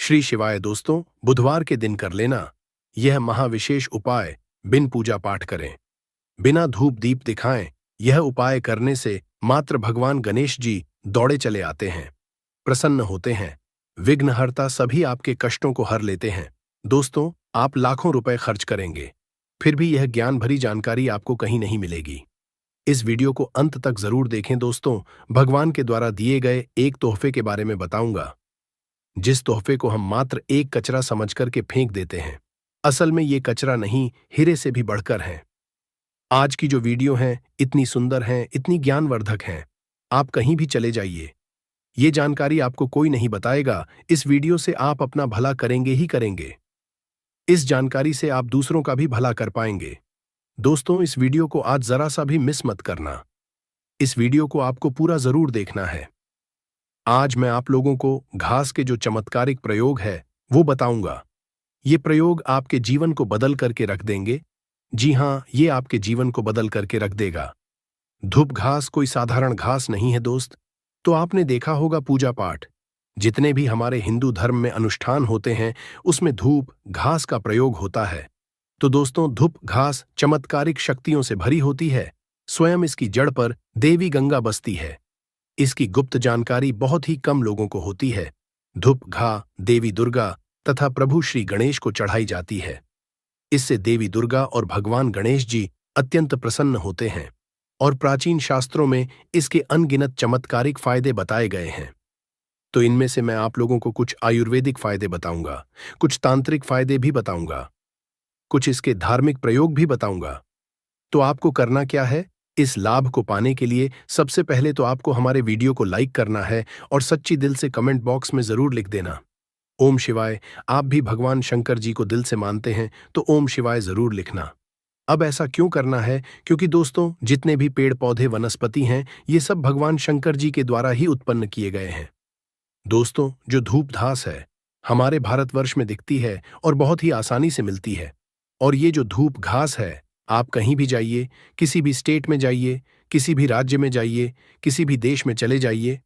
श्री शिवाय दोस्तों, बुधवार के दिन कर लेना यह महाविशेष उपाय। बिन पूजा पाठ करें, बिना धूप दीप दिखाएं। यह उपाय करने से मात्र भगवान गणेश जी दौड़े चले आते हैं, प्रसन्न होते हैं। विघ्नहर्ता सभी आपके कष्टों को हर लेते हैं। दोस्तों, आप लाखों रुपए खर्च करेंगे, फिर भी यह ज्ञान भरी जानकारी आपको कहीं नहीं मिलेगी। इस वीडियो को अंत तक जरूर देखें। दोस्तों, भगवान के द्वारा दिए गए एक तोहफे के बारे में बताऊंगा, जिस तोहफे को हम मात्र एक कचरा समझ करके फेंक देते हैं। असल में ये कचरा नहीं, हीरे से भी बढ़कर है। आज की जो वीडियो है इतनी सुंदर है, इतनी ज्ञानवर्धक है, आप कहीं भी चले जाइए, ये जानकारी आपको कोई नहीं बताएगा। इस वीडियो से आप अपना भला करेंगे ही करेंगे। इस जानकारी से आप दूसरों का भी भला कर पाएंगे। दोस्तों, इस वीडियो को आज जरा सा भी मिस मत करना। इस वीडियो को आपको पूरा जरूर देखना है। आज मैं आप लोगों को घास के जो चमत्कारिक प्रयोग है वो बताऊंगा। ये प्रयोग आपके जीवन को बदल करके रख देंगे। जी हां, ये आपके जीवन को बदल करके रख देगा। धूप घास कोई साधारण घास नहीं है दोस्त। तो आपने देखा होगा पूजा पाठ, जितने भी हमारे हिंदू धर्म में अनुष्ठान होते हैं उसमें धूप घास का प्रयोग होता है। तो दोस्तों, धूप घास चमत्कारिक शक्तियों से भरी होती है। स्वयं इसकी जड़ पर देवी गंगा बसती है। इसकी गुप्त जानकारी बहुत ही कम लोगों को होती है। धूप घा देवी दुर्गा तथा प्रभु श्री गणेश को चढ़ाई जाती है। इससे देवी दुर्गा और भगवान गणेश जी अत्यंत प्रसन्न होते हैं और प्राचीन शास्त्रों में इसके अनगिनत चमत्कारिक फायदे बताए गए हैं। तो इनमें से मैं आप लोगों को कुछ आयुर्वेदिक फायदे बताऊंगा, कुछ तांत्रिक फायदे भी बताऊंगा, कुछ इसके धार्मिक प्रयोग भी बताऊंगा। तो आपको करना क्या है? इस लाभ को पाने के लिए सबसे पहले तो आपको हमारे वीडियो को लाइक करना है और सच्ची दिल से कमेंट बॉक्स में जरूर लिख देना ओम शिवाय। आप भी भगवान शंकर जी को दिल से मानते हैं तो ओम शिवाय जरूर लिखना। अब ऐसा क्यों करना है? क्योंकि दोस्तों, जितने भी पेड़ पौधे वनस्पति हैं ये सब भगवान शंकर जी के द्वारा ही उत्पन्न किए गए हैं। दोस्तों, जो धूप घास है हमारे भारतवर्ष में दिखती है और बहुत ही आसानी से मिलती है। और ये जो धूप घास है, आप कहीं भी जाइए, किसी भी स्टेट में जाइए, किसी भी राज्य में जाइए, किसी भी देश में चले जाइए,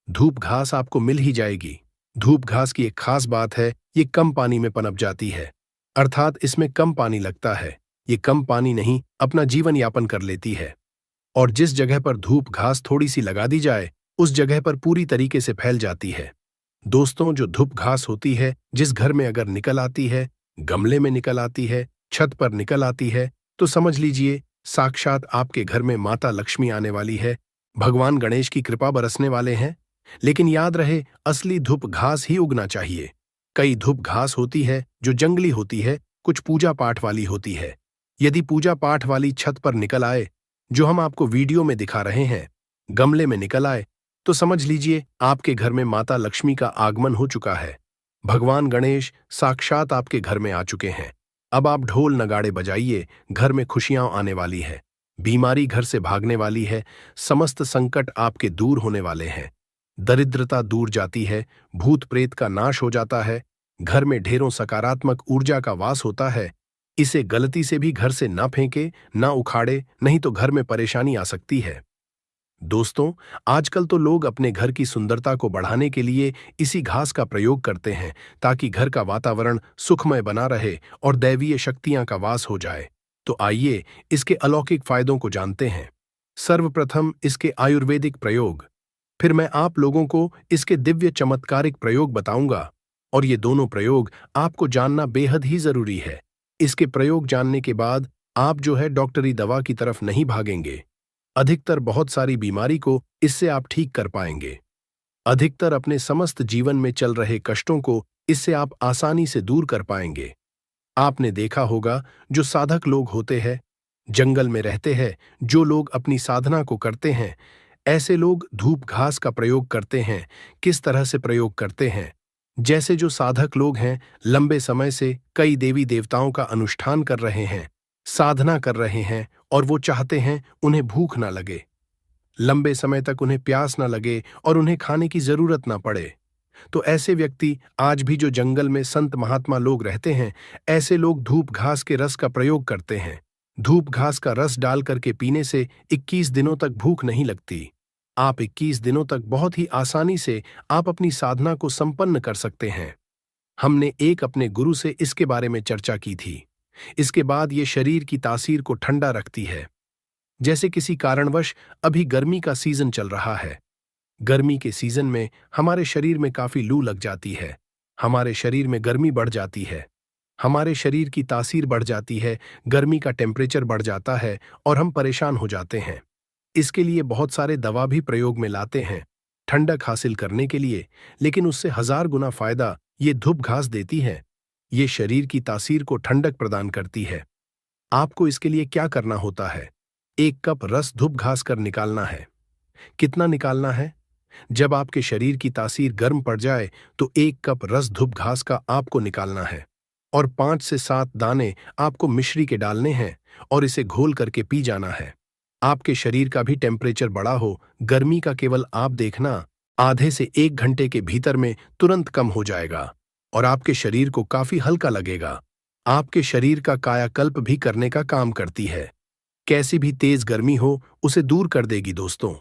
धूप घास आपको मिल ही जाएगी। धूप घास की एक खास बात है, ये कम पानी में पनप जाती है, अर्थात इसमें कम पानी लगता है। ये कम पानी नहीं, अपना जीवन यापन कर लेती है। और जिस जगह पर धूप घास थोड़ी सी लगा दी जाए उस जगह पर पूरी तरीके से फैल जाती है। दोस्तों, जो धूप घास होती है जिस घर में अगर निकल आती है, गमले में निकल आती है, छत पर निकल आती है, तो समझ लीजिए साक्षात आपके घर में माता लक्ष्मी आने वाली है, भगवान गणेश की कृपा बरसने वाले हैं। लेकिन याद रहे, असली धूप घास ही उगना चाहिए। कई धूप घास होती है जो जंगली होती है, कुछ पूजा पाठ वाली होती है। यदि पूजा पाठ वाली छत पर निकल आए, जो हम आपको वीडियो में दिखा रहे हैं, गमले में निकल आए, तो समझ लीजिए आपके घर में माता लक्ष्मी का आगमन हो चुका है। भगवान गणेश साक्षात आपके घर में आ चुके हैं। अब आप ढोल नगाड़े बजाइए, घर में खुशियां आने वाली है, बीमारी घर से भागने वाली है, समस्त संकट आपके दूर होने वाले हैं, दरिद्रता दूर जाती है, भूत प्रेत का नाश हो जाता है, घर में ढेरों सकारात्मक ऊर्जा का वास होता है। इसे गलती से भी घर से ना फेंके, ना उखाड़े, नहीं तो घर में परेशानी आ सकती है। दोस्तों, आजकल तो लोग अपने घर की सुंदरता को बढ़ाने के लिए इसी घास का प्रयोग करते हैं, ताकि घर का वातावरण सुखमय बना रहे और दैवीय शक्तियां का वास हो जाए। तो आइए इसके अलौकिक फायदों को जानते हैं। सर्वप्रथम इसके आयुर्वेदिक प्रयोग, फिर मैं आप लोगों को इसके दिव्य चमत्कारिक प्रयोग बताऊंगा। और ये दोनों प्रयोग आपको जानना बेहद ही जरूरी है। इसके प्रयोग जानने के बाद आप जो है डॉक्टरी दवा की तरफ नहीं भागेंगे। अधिकतर बहुत सारी बीमारी को इससे आप ठीक कर पाएंगे। अधिकतर अपने समस्त जीवन में चल रहे कष्टों को इससे आप आसानी से दूर कर पाएंगे। आपने देखा होगा, जो साधक लोग होते हैं, जंगल में रहते हैं, जो लोग अपनी साधना को करते हैं, ऐसे लोग धूप घास का प्रयोग करते हैं। किस तरह से प्रयोग करते हैं? जैसे जो साधक लोग हैं, लंबे समय से कई देवी देवताओं का अनुष्ठान कर रहे हैं, साधना कर रहे हैं, और वो चाहते हैं उन्हें भूख ना लगे, लंबे समय तक उन्हें प्यास ना लगे और उन्हें खाने की जरूरत ना पड़े। तो ऐसे व्यक्ति, आज भी जो जंगल में संत महात्मा लोग रहते हैं, ऐसे लोग धूप घास के रस का प्रयोग करते हैं। धूप घास का रस डाल करके पीने से 21 दिनों तक भूख नहीं लगती। आप 21 दिनों तक बहुत ही आसानी से आप अपनी साधना को संपन्न कर सकते हैं। हमने एक अपने गुरु से इसके बारे में चर्चा की थी। इसके बाद ये शरीर की तासीर को ठंडा रखती है। जैसे किसी कारणवश अभी गर्मी का सीजन चल रहा है। गर्मी के सीजन में हमारे शरीर में काफी लू लग जाती है, हमारे शरीर में गर्मी बढ़ जाती है, हमारे शरीर की तासीर बढ़ जाती है, गर्मी का टेम्परेचर बढ़ जाता है और हम परेशान हो जाते हैं। इसके लिए बहुत सारे दवा भी प्रयोग में लाते हैं ठंडक हासिल करने के लिए, लेकिन उससे 1000 गुना फायदा ये धूप घास देती है। ये शरीर की तासीर को ठंडक प्रदान करती है। आपको इसके लिए क्या करना होता है? 1 कप रस धूप घास कर निकालना है। कितना निकालना है? जब आपके शरीर की तासीर गर्म पड़ जाए तो 1 कप रस धूप घास का आपको निकालना है और 5 से 7 दाने आपको मिश्री के डालने हैं और इसे घोल करके पी जाना है। आपके शरीर का भी टेम्परेचर बढ़ा हो, गर्मी का केवल आप देखना आधे से 1 घंटे के भीतर में तुरंत कम हो जाएगा और आपके शरीर को काफी हल्का लगेगा। आपके शरीर का कायाकल्प भी करने का काम करती है। कैसी भी तेज गर्मी हो उसे दूर कर देगी दोस्तों।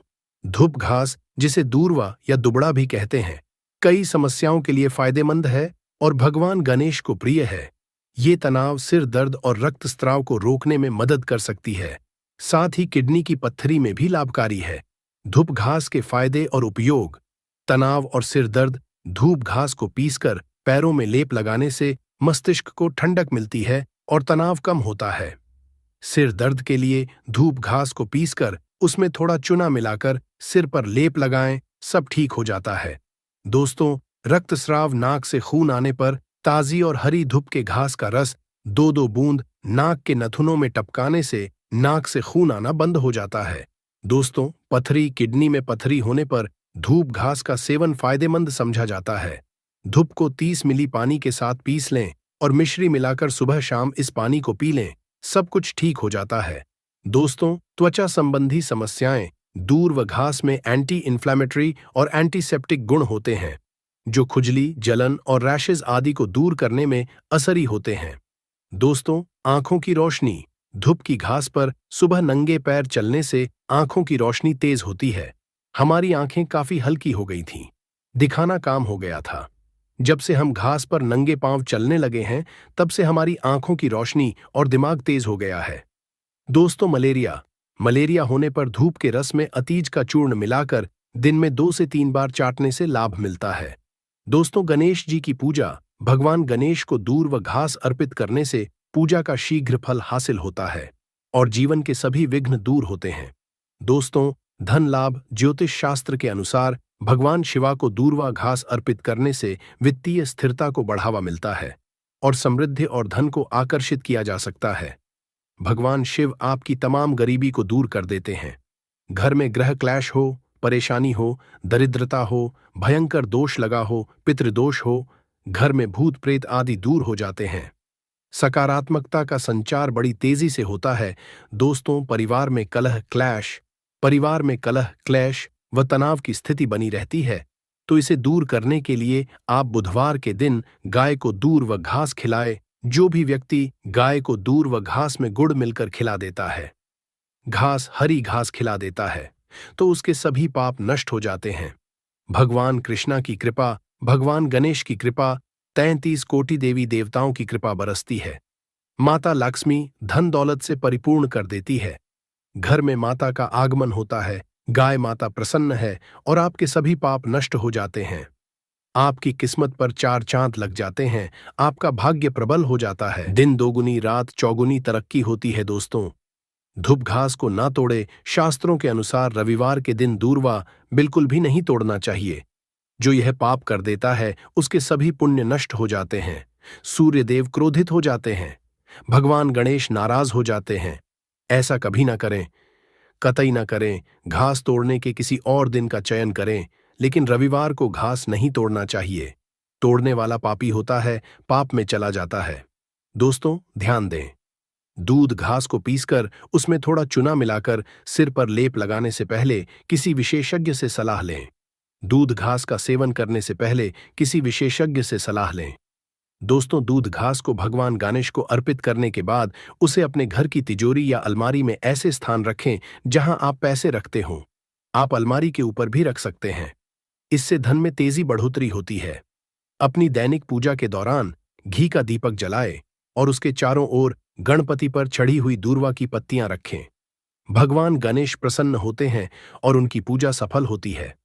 धूप घास, जिसे दूरवा या दुबड़ा भी कहते हैं, कई समस्याओं के लिए फायदेमंद है और भगवान गणेश को प्रिय है। ये तनाव, सिर दर्द और रक्तस्राव को रोकने में मदद कर सकती है। साथ ही किडनी की पत्थरी में भी लाभकारी है। धूप घास के फायदे और उपयोग। तनाव और सिर दर्द। धूप घास को पीसकर पैरों में लेप लगाने से मस्तिष्क को ठंडक मिलती है और तनाव कम होता है। सिर दर्द के लिए धूप घास को पीसकर उसमें थोड़ा चूना मिलाकर सिर पर लेप लगाएं, सब ठीक हो जाता है। दोस्तों, रक्तस्राव, नाक से खून आने पर ताजी और हरी धूप के घास का रस 2-2 बूंद नाक के नथुनों में टपकाने से नाक से खून आना बंद हो जाता है। दोस्तों, पथरी, किडनी में पथरी होने पर धूप घास का सेवन फायदेमंद समझा जाता है। धूप को 30 मिली पानी के साथ पीस लें और मिश्री मिलाकर सुबह शाम इस पानी को पी लें, सब कुछ ठीक हो जाता है। दोस्तों, त्वचा संबंधी समस्याएं। दूर व घास में एंटी इन्फ्लेमेटरी और एंटीसेप्टिक गुण होते हैं, जो खुजली, जलन और रैशेज आदि को दूर करने में असरी होते हैं। दोस्तों, आंखों की रोशनी। धूप की घास पर सुबह नंगे पैर चलने से आंखों की रोशनी तेज होती है। हमारी आंखें काफी हल्की हो गई थीं, दिखाना काम हो गया था। जब से हम घास पर नंगे पांव चलने लगे हैं, तब से हमारी आंखों की रोशनी और दिमाग तेज हो गया है। दोस्तों, मलेरिया होने पर धूप के रस में अतीज का चूर्ण मिलाकर दिन में 2 से 3 बार चाटने से लाभ मिलता है। दोस्तों, गणेश जी की पूजा। भगवान गणेश को दूर व घास अर्पित करने से पूजा का शीघ्र फल हासिल होता है और जीवन के सभी विघ्न दूर होते हैं। दोस्तों, धन लाभ। ज्योतिष शास्त्र के अनुसार भगवान शिवा को दूर्वा घास अर्पित करने से वित्तीय स्थिरता को बढ़ावा मिलता है और समृद्धि और धन को आकर्षित किया जा सकता है। भगवान शिव आपकी तमाम गरीबी को दूर कर देते हैं। घर में ग्रह क्लैश हो, परेशानी हो, दरिद्रता हो, भयंकर दोष लगा हो, पितृदोष हो, घर में भूत प्रेत आदि दूर हो जाते हैं। सकारात्मकता का संचार बड़ी तेजी से होता है। दोस्तों, परिवार में कलह, क्लेश व तनाव की स्थिति बनी रहती है, तो इसे दूर करने के लिए आप बुधवार के दिन गाय को दूर व घास खिलाए। जो भी व्यक्ति गाय को दूर व घास में गुड़ मिलकर खिला देता है, हरी घास खिला देता है, तो उसके सभी पाप नष्ट हो जाते हैं। भगवान कृष्णा की कृपा, भगवान गणेश की कृपा, 33 कोटि देवी देवताओं की कृपा बरसती है। माता लक्ष्मी धन दौलत से परिपूर्ण कर देती है। घर में माता का आगमन होता है, गाय माता प्रसन्न है और आपके सभी पाप नष्ट हो जाते हैं। आपकी किस्मत पर 4 चांद लग जाते हैं, आपका भाग्य प्रबल हो जाता है। दिन दोगुनी रात चौगुनी तरक्की होती है। दोस्तों, धूप घास को ना तोड़े। शास्त्रों के अनुसार रविवार के दिन दूर्वा बिल्कुल भी नहीं तोड़ना चाहिए। जो यह पाप कर देता है उसके सभी पुण्य नष्ट हो जाते हैं। सूर्यदेव क्रोधित हो जाते हैं, भगवान गणेश नाराज हो जाते हैं। ऐसा कभी ना करें, कतई ना करें। घास तोड़ने के किसी और दिन का चयन करें, लेकिन रविवार को घास नहीं तोड़ना चाहिए। तोड़ने वाला पापी होता है, पाप में चला जाता है। दोस्तों, ध्यान दें। दूध घास को पीसकर उसमें थोड़ा चूना मिलाकर सिर पर लेप लगाने से पहले किसी विशेषज्ञ से सलाह लें। दूध घास का सेवन करने से पहले किसी विशेषज्ञ से सलाह लें। दोस्तों, दूध घास को भगवान गणेश को अर्पित करने के बाद उसे अपने घर की तिजोरी या अलमारी में ऐसे स्थान रखें जहां आप पैसे रखते हों। आप अलमारी के ऊपर भी रख सकते हैं। इससे धन में तेजी बढ़ोतरी होती है। अपनी दैनिक पूजा के दौरान घी का दीपक जलाए और उसके चारों ओर गणपति पर चढ़ी हुई दूर्वा की पत्तियां रखें। भगवान गणेश प्रसन्न होते हैं और उनकी पूजा सफल होती है।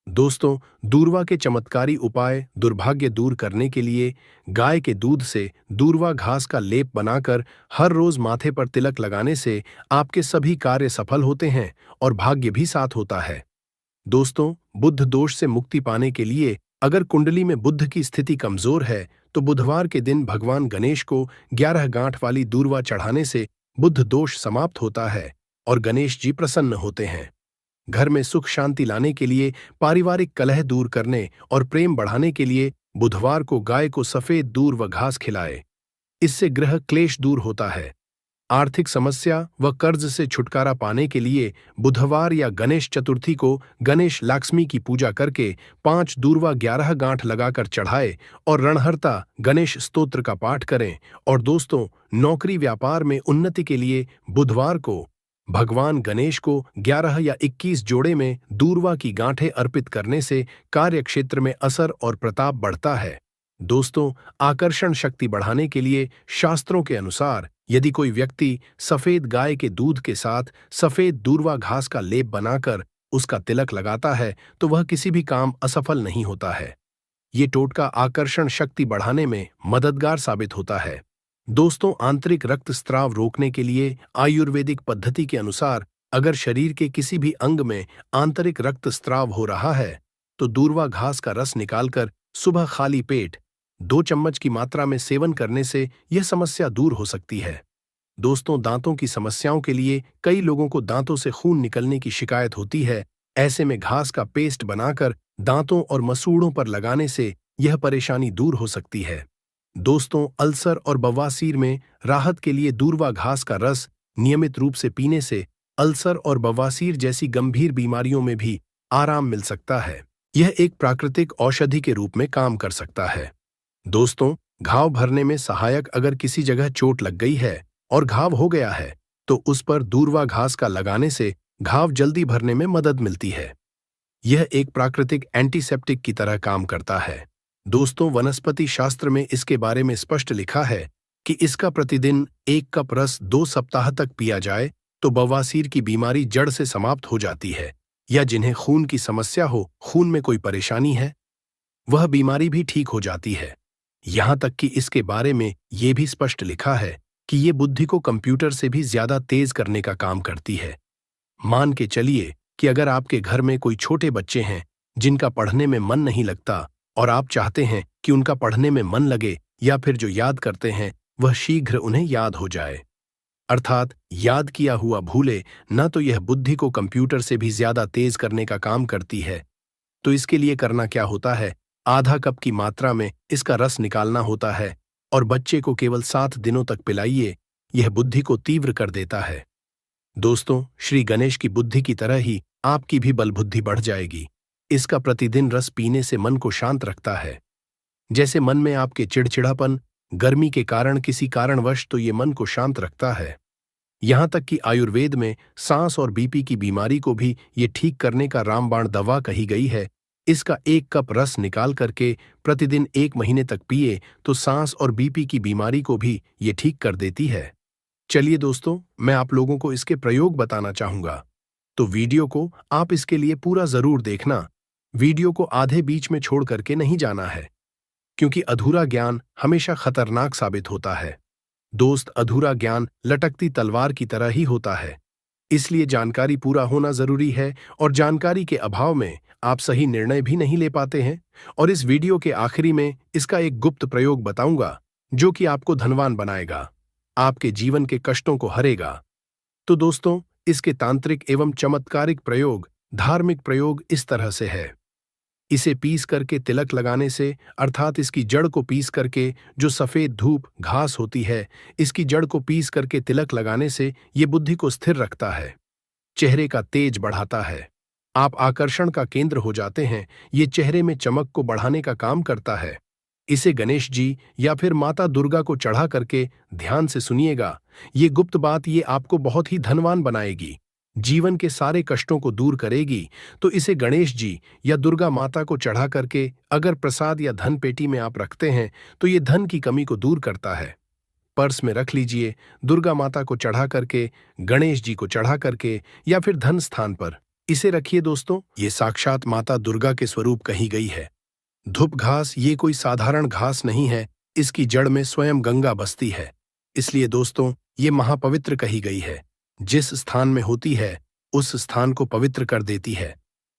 दोस्तों, दूर्वा के चमत्कारी उपाय दुर्भाग्य दूर करने के लिए गाय के दूध से दूर्वा घास का लेप बनाकर हर रोज माथे पर तिलक लगाने से आपके सभी कार्य सफल होते हैं और भाग्य भी साथ होता है। दोस्तों, बुध दोष से मुक्ति पाने के लिए अगर कुंडली में बुध की स्थिति कमजोर है तो बुधवार के दिन भगवान गणेश को 11 गांठ वाली दूर्वा चढ़ाने से बुध दोष समाप्त होता है और गणेश जी प्रसन्न होते हैं। घर में सुख शांति लाने के लिए, पारिवारिक कलह दूर करने और प्रेम बढ़ाने के लिए बुधवार को गाय को सफेद दूर व घास खिलाए। इससे गृह क्लेश दूर होता है। आर्थिक समस्या व कर्ज से छुटकारा पाने के लिए बुधवार या गणेश चतुर्थी को गणेश लक्ष्मी की पूजा करके 5 दूर्वा 11 गांठ लगाकर चढ़ाए और रणहर्ता गणेश स्तोत्र का पाठ करें। और दोस्तों, नौकरी व्यापार में उन्नति के लिए बुधवार को भगवान गणेश को 11 या 21 जोड़े में दूर्वा की गांठें अर्पित करने से कार्यक्षेत्र में असर और प्रताप बढ़ता है। दोस्तों, आकर्षण शक्ति बढ़ाने के लिए शास्त्रों के अनुसार यदि कोई व्यक्ति सफेद गाय के दूध के साथ सफेद दूर्वा घास का लेप बनाकर उसका तिलक लगाता है तो वह किसी भी काम असफल नहीं होता है। ये टोटका आकर्षण शक्ति बढ़ाने में मददगार साबित होता है। दोस्तों, आंतरिक रक्तस्राव रोकने के लिए आयुर्वेदिक पद्धति के अनुसार अगर शरीर के किसी भी अंग में आंतरिक रक्तस्राव हो रहा है तो दूर्वा घास का रस निकालकर सुबह खाली पेट 2 चम्मच की मात्रा में सेवन करने से यह समस्या दूर हो सकती है। दोस्तों, दांतों की समस्याओं के लिए कई लोगों को दांतों से खून निकलने की शिकायत होती है। ऐसे में घास का पेस्ट बनाकर दांतों और मसूड़ों पर लगाने से यह परेशानी दूर हो सकती है। दोस्तों, अल्सर और बवासीर में राहत के लिए दूर्वा घास का रस नियमित रूप से पीने से अल्सर और बवासीर जैसी गंभीर बीमारियों में भी आराम मिल सकता है। यह एक प्राकृतिक औषधि के रूप में काम कर सकता है। दोस्तों, घाव भरने में सहायक अगर किसी जगह चोट लग गई है और घाव हो गया है तो उस पर दूर्वा घास का लगाने से घाव जल्दी भरने में मदद मिलती है। यह एक प्राकृतिक एंटीसेप्टिक की तरह काम करता है। दोस्तों, वनस्पति शास्त्र में इसके बारे में स्पष्ट लिखा है कि इसका प्रतिदिन 1 कप रस 2 सप्ताह तक पिया जाए तो बवासीर की बीमारी जड़ से समाप्त हो जाती है। या जिन्हें खून की समस्या हो, खून में कोई परेशानी है, वह बीमारी भी ठीक हो जाती है। यहां तक कि इसके बारे में यह भी स्पष्ट लिखा है कि ये बुद्धि को कंप्यूटर से भी ज्यादा तेज करने का काम करती है। मान के चलिए कि अगर आपके घर में कोई छोटे बच्चे हैं जिनका पढ़ने में मन नहीं लगता और आप चाहते हैं कि उनका पढ़ने में मन लगे या फिर जो याद करते हैं वह शीघ्र उन्हें याद हो जाए, अर्थात याद किया हुआ भूले न, तो यह बुद्धि को कंप्यूटर से भी ज्यादा तेज करने का काम करती है। तो इसके लिए करना क्या होता है, आधा कप की मात्रा में इसका रस निकालना होता है और बच्चे को केवल 7 दिनों तक पिलाइए। यह बुद्धि को तीव्र कर देता है। दोस्तों, श्री गणेश की बुद्धि की तरह ही आपकी भी बलबुद्धि बढ़ जाएगी। इसका प्रतिदिन रस पीने से मन को शांत रखता है। जैसे मन में आपके चिड़चिड़ापन, गर्मी के कारण किसी कारणवश, तो ये मन को शांत रखता है। यहां तक कि आयुर्वेद में सांस और बीपी की बीमारी को भी ये ठीक करने का रामबाण दवा कही गई है। इसका 1 कप रस निकाल करके प्रतिदिन 1 महीने तक पिए तो सांस और बीपी की बीमारी को भी ये ठीक कर देती है। चलिए दोस्तों, मैं आप लोगों को इसके प्रयोग बताना चाहूंगा, तो वीडियो को आप इसके लिए पूरा जरूर देखना। वीडियो को आधे बीच में छोड़ करके नहीं जाना है, क्योंकि अधूरा ज्ञान हमेशा खतरनाक साबित होता है। दोस्त, अधूरा ज्ञान लटकती तलवार की तरह ही होता है, इसलिए जानकारी पूरा होना जरूरी है और जानकारी के अभाव में आप सही निर्णय भी नहीं ले पाते हैं। और इस वीडियो के आखिरी में इसका एक गुप्त प्रयोग बताऊंगा जो कि आपको धनवान बनाएगा, आपके जीवन के कष्टों को हरेगा। तो दोस्तों, इसके तांत्रिक एवं चमत्कारिक प्रयोग, धार्मिक प्रयोग इस तरह से है। इसे पीस करके तिलक लगाने से, अर्थात इसकी जड़ को पीस करके, जो सफेद धूप घास होती है, इसकी जड़ को पीस करके तिलक लगाने से ये बुद्धि को स्थिर रखता है, चेहरे का तेज बढ़ाता है, आप आकर्षण का केंद्र हो जाते हैं। ये चेहरे में चमक को बढ़ाने का काम करता है। इसे गणेश जी या फिर माता दुर्गा को चढ़ा करके ध्यान से सुनिएगा। ये गुप्त बात ये आपको बहुत ही धनवान बनाएगी। जीवन के सारे कष्टों को दूर करेगी। तो इसे गणेश जी या दुर्गा माता को चढ़ा करके अगर प्रसाद या धन पेटी में आप रखते हैं तो ये धन की कमी को दूर करता है। पर्स में रख लीजिए, दुर्गा माता को चढ़ा करके, गणेश जी को चढ़ा करके, या फिर धन स्थान पर इसे रखिए दोस्तों। ये साक्षात माता दुर्गा के स्वरूप कही गई है। धूप घास ये कोई साधारण घास नहीं है, इसकी जड़ में स्वयं गंगा बसती है। इसलिए दोस्तों ये महापवित्र कही गई है। जिस स्थान में होती है उस स्थान को पवित्र कर देती है।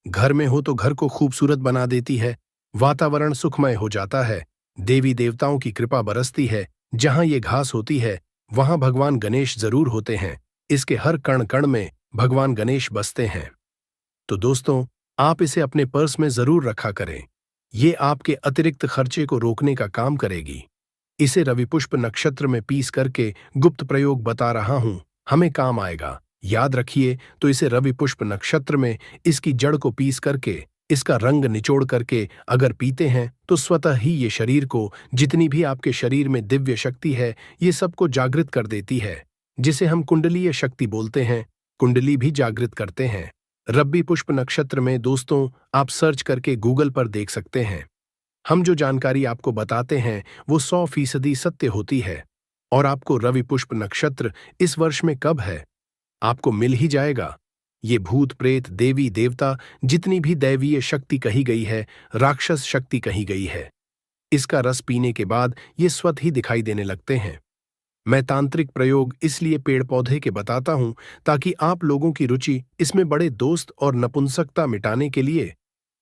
घर में हो तो घर को खूबसूरत बना देती है, वातावरण सुखमय हो जाता है, देवी देवताओं की कृपा बरसती है। जहां ये घास होती है वहां भगवान गणेश जरूर होते हैं। इसके हर कण कण में भगवान गणेश बसते हैं। तो दोस्तों आप इसे अपने पर्स में जरूर रखा करें। ये आपके अतिरिक्त खर्चे को रोकने का काम करेगी। इसे रवि पुष्प नक्षत्र में पीस करके गुप्त प्रयोग बता रहा हूं, हमें काम आएगा। याद रखिए, तो इसे रवि पुष्प नक्षत्र में इसकी जड़ को पीस करके, इसका रंग निचोड़ करके अगर पीते हैं तो स्वतः ही ये शरीर को, जितनी भी आपके शरीर में दिव्य शक्ति है, ये सबको जागृत कर देती है, जिसे हम कुंडलीय शक्ति बोलते हैं। कुंडली भी जागृत करते हैं। रवि पुष्प नक्षत्र में दोस्तों आप सर्च करके गूगल पर देख सकते हैं। हम जो जानकारी आपको बताते हैं वो 100% सत्य होती है। और आपको रवि पुष्प नक्षत्र इस वर्ष में कब है, आपको मिल ही जाएगा। ये भूत प्रेत देवी देवता जितनी भी दैवीय शक्ति कही गई है, राक्षस शक्ति कही गई है, इसका रस पीने के बाद ये स्वतः ही दिखाई देने लगते हैं। मैं तांत्रिक प्रयोग इसलिए पेड़ पौधे के बताता हूं ताकि आप लोगों की रुचि इसमें बड़े दोस्त और नपुंसकता मिटाने के लिए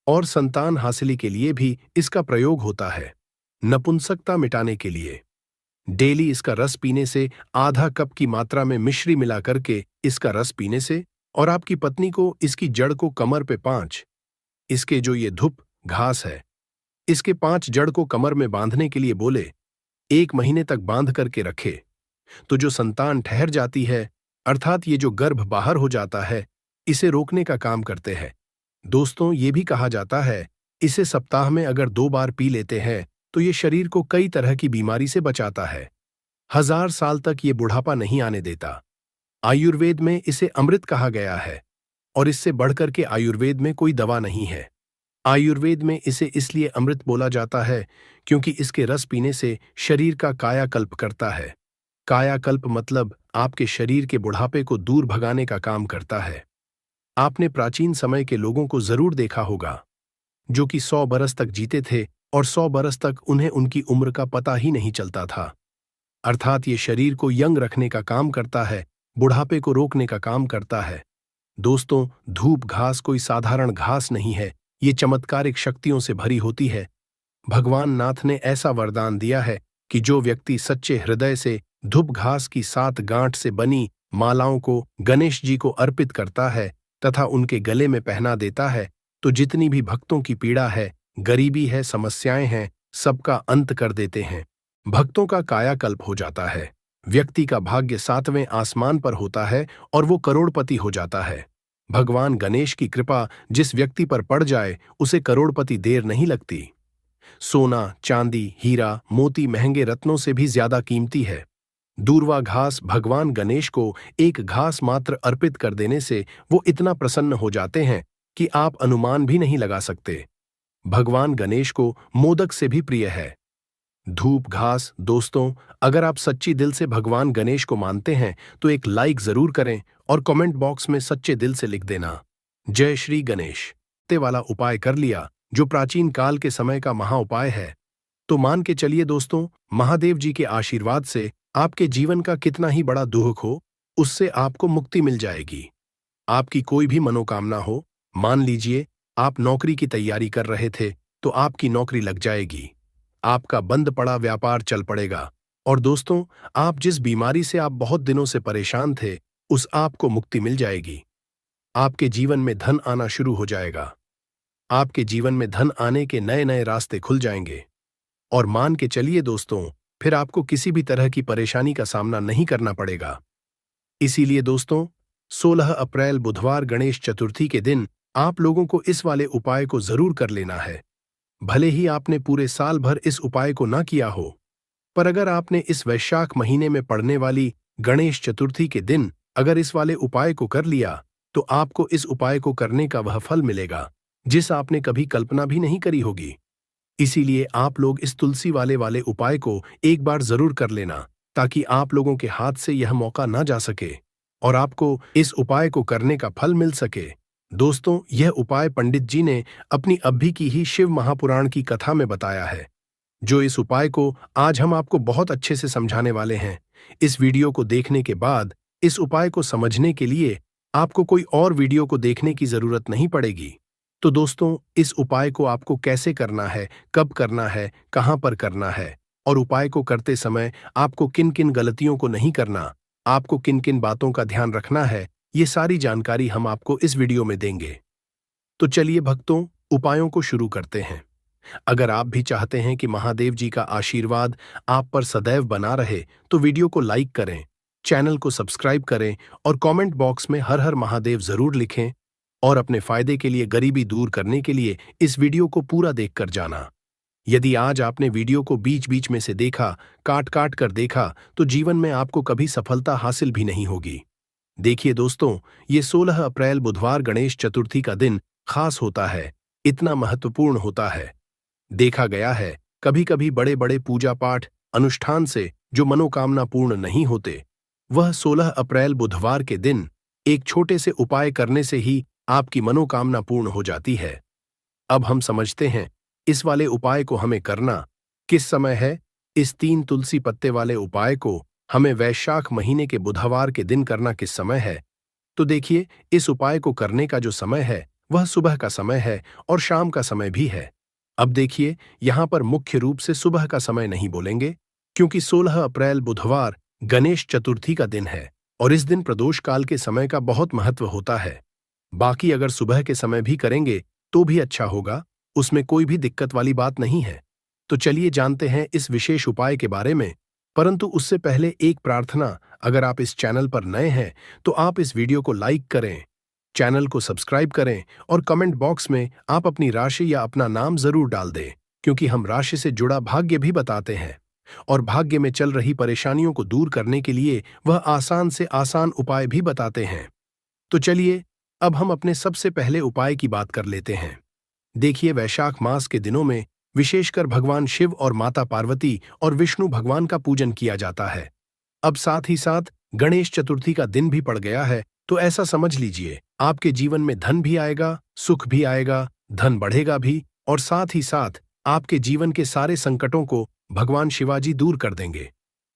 और संतान हासिली के लिए भी इसका प्रयोग होता है। नपुंसकता मिटाने के लिए डेली इसका रस पीने से, आधा कप की मात्रा में मिश्री मिला करके इसका रस पीने से, और आपकी पत्नी को इसकी जड़ को कमर पे 5, इसके जो ये धूप घास है इसके 5 जड़ को कमर में बांधने के लिए बोले, 1 महीने तक बांध करके रखे तो जो संतान ठहर जाती है, अर्थात ये जो गर्भ बाहर हो जाता है, इसे रोकने का काम करते हैं। दोस्तों ये भी कहा जाता है इसे सप्ताह में अगर 2 बार पी लेते हैं तो ये शरीर को कई तरह की बीमारी से बचाता है। 1000 साल तक ये बुढ़ापा नहीं आने देता। आयुर्वेद में इसे अमृत कहा गया है और इससे बढ़कर के आयुर्वेद में कोई दवा नहीं है। आयुर्वेद में इसे इसलिए अमृत बोला जाता है क्योंकि इसके रस पीने से शरीर का कायाकल्प करता है। कायाकल्प मतलब आपके शरीर के बुढ़ापे को दूर भगाने का काम करता है। आपने प्राचीन समय के लोगों को जरूर देखा होगा जो कि 100 बरस तक जीते थे और 100 बरस तक उन्हें उनकी उम्र का पता ही नहीं चलता था। अर्थात ये शरीर को यंग रखने का काम करता है, बुढ़ापे को रोकने का काम करता है। दोस्तों धूप घास कोई साधारण घास नहीं है, ये चमत्कारिक शक्तियों से भरी होती है। भगवान नाथ ने ऐसा वरदान दिया है कि जो व्यक्ति सच्चे हृदय से धूप घास की 7 गांठ से बनी मालाओं को गणेश जी को अर्पित करता है तथा उनके गले में पहना देता है, तो जितनी भी भक्तों की पीड़ा है, गरीबी है, समस्याएं हैं, सबका अंत कर देते हैं। भक्तों का कायाकल्प हो जाता है। व्यक्ति का भाग्य 7वें आसमान पर होता है और वो करोड़पति हो जाता है। भगवान गणेश की कृपा जिस व्यक्ति पर पड़ जाए उसे करोड़पति देर नहीं लगती। सोना, चांदी, हीरा, मोती महंगे रत्नों से भी ज्यादा कीमती है। दूर्वा घास भगवान गणेश को एक घास मात्र अर्पित कर देने से वो इतना प्रसन्न हो जाते हैं कि आप अनुमान भी नहीं लगा सकते। भगवान गणेश को मोदक से भी प्रिय है धूप घास। दोस्तों अगर आप सच्ची दिल से भगवान गणेश को मानते हैं तो एक लाइक जरूर करें और कमेंट बॉक्स में सच्चे दिल से लिख देना, जय श्री गणेश। ते वाला उपाय कर लिया जो प्राचीन काल के समय का महा उपाय है, तो मान के चलिए दोस्तों, महादेव जी के आशीर्वाद से आपके जीवन का कितना ही बड़ा दुख हो, उससे आपको मुक्ति मिल जाएगी। आपकी कोई भी मनोकामना हो, मान लीजिए आप नौकरी की तैयारी कर रहे थे तो आपकी नौकरी लग जाएगी। आपका बंद पड़ा व्यापार चल पड़ेगा। और दोस्तों आप जिस बीमारी से आप बहुत दिनों से परेशान थे, उस आपको मुक्ति मिल जाएगी। आपके जीवन में धन आना शुरू हो जाएगा। आपके जीवन में धन आने के नए नए रास्ते खुल जाएंगे। और मान के चलिए दोस्तों, फिर आपको किसी भी तरह की परेशानी का सामना नहीं करना पड़ेगा। इसीलिए दोस्तों 16 अप्रैल बुधवार गणेश चतुर्थी के दिन आप लोगों को इस वाले उपाय को जरूर कर लेना है। भले ही आपने पूरे साल भर इस उपाय को ना किया हो, पर अगर आपने इस वैशाख महीने में पड़ने वाली गणेश चतुर्थी के दिन अगर इस वाले उपाय को कर लिया तो आपको इस उपाय को करने का वह फल मिलेगा जिस आपने कभी कल्पना भी नहीं करी होगी। इसीलिए आप लोग इस तुलसी वाले उपाय को एक बार जरूर कर लेना, ताकि आप लोगों के हाथ से यह मौका ना जा सके और आपको इस उपाय को करने का फल मिल सके। दोस्तों, यह उपाय पंडित जी ने अपनी अभी की ही शिव महापुराण की कथा में बताया है। जो इस उपाय को आज हम आपको बहुत अच्छे से समझाने वाले हैं। इस वीडियो को देखने के बाद इस उपाय को समझने के लिए आपको कोई और वीडियो को देखने की जरूरत नहीं पड़ेगी। तो दोस्तों, इस उपाय को आपको कैसे करना है, कब करना है, कहां पर करना है और उपाय को करते समय आपको किन किन गलतियों को नहीं करना, आपको किन किन बातों का ध्यान रखना है, ये सारी जानकारी हम आपको इस वीडियो में देंगे। तो चलिए भक्तों, उपायों को शुरू करते हैं। अगर आप भी चाहते हैं कि महादेव जी का आशीर्वाद आप पर सदैव बना रहे, तो वीडियो को लाइक करें, चैनल को सब्सक्राइब करें और कमेंट बॉक्स में हर हर महादेव जरूर लिखें और अपने फायदे के लिए, गरीबी दूर करने के लिए इस वीडियो को पूरा देखकर जाना। यदि आज आपने वीडियो को बीच बीच में से देखा, काट काट कर देखा, तो जीवन में आपको कभी सफलता हासिल भी नहीं होगी। देखिए दोस्तों, ये 16 अप्रैल बुधवार गणेश चतुर्थी का दिन खास होता है, इतना महत्वपूर्ण होता है। देखा गया है कभी कभी बड़े बड़े पूजा पाठ अनुष्ठान से जो मनोकामना पूर्ण नहीं होते, वह 16 अप्रैल बुधवार के दिन एक छोटे से उपाय करने से ही आपकी मनोकामना पूर्ण हो जाती है। अब हम समझते हैं इस वाले उपाय को हमें करना किस समय है। इस 3 तुलसी पत्ते वाले उपाय को हमें वैशाख महीने के बुधवार के दिन करना किस समय है। तो देखिए, इस उपाय को करने का जो समय है वह सुबह का समय है और शाम का समय भी है। अब देखिए, यहां पर मुख्य रूप से सुबह का समय नहीं बोलेंगे, क्योंकि 16 अप्रैल बुधवार गणेश चतुर्थी का दिन है और इस दिन प्रदोष काल के समय का बहुत महत्व होता है। बाकी अगर सुबह के समय भी करेंगे तो भी अच्छा होगा, उसमें कोई भी दिक्कत वाली बात नहीं है। तो चलिए जानते हैं इस विशेष उपाय के बारे में। परंतु उससे पहले एक प्रार्थना, अगर आप इस चैनल पर नए हैं तो आप इस वीडियो को लाइक करें, चैनल को सब्सक्राइब करें और कमेंट बॉक्स में आप अपनी राशि या अपना नाम जरूर डाल दें, क्योंकि हम राशि से जुड़ा भाग्य भी बताते हैं और भाग्य में चल रही परेशानियों को दूर करने के लिए वह आसान से आसान उपाय भी बताते हैं। तो चलिए, अब हम अपने सबसे पहले उपाय की बात कर लेते हैं। देखिए, वैशाख मास के दिनों में विशेषकर भगवान शिव और माता पार्वती और विष्णु भगवान का पूजन किया जाता है। अब साथ ही साथ गणेश चतुर्थी का दिन भी पड़ गया है, तो ऐसा समझ लीजिए आपके जीवन में धन भी आएगा, सुख भी आएगा, धन बढ़ेगा भी और साथ ही साथ आपके जीवन के सारे संकटों को भगवान शिवाजी दूर कर देंगे।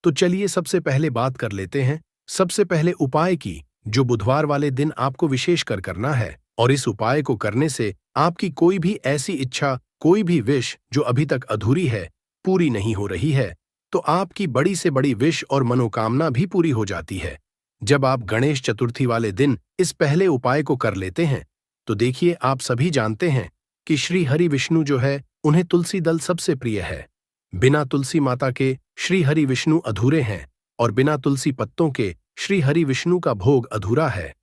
तो चलिए सबसे पहले बात कर लेते हैं सबसे पहले उपाय की, जो बुधवार वाले दिन आपको विशेषकर करना है। और इस उपाय को करने से आपकी कोई भी ऐसी इच्छा, कोई भी विश जो अभी तक अधूरी है, पूरी नहीं हो रही है, तो आपकी बड़ी से बड़ी विश और मनोकामना भी पूरी हो जाती है जब आप गणेश चतुर्थी वाले दिन इस पहले उपाय को कर लेते हैं। तो देखिए, आप सभी जानते हैं कि श्री हरि विष्णु जो है, उन्हें तुलसी दल सबसे प्रिय है। बिना तुलसी माता के श्री हरि विष्णु अधूरे हैं और बिना तुलसी पत्तों के श्री हरि विष्णु का भोग अधूरा है।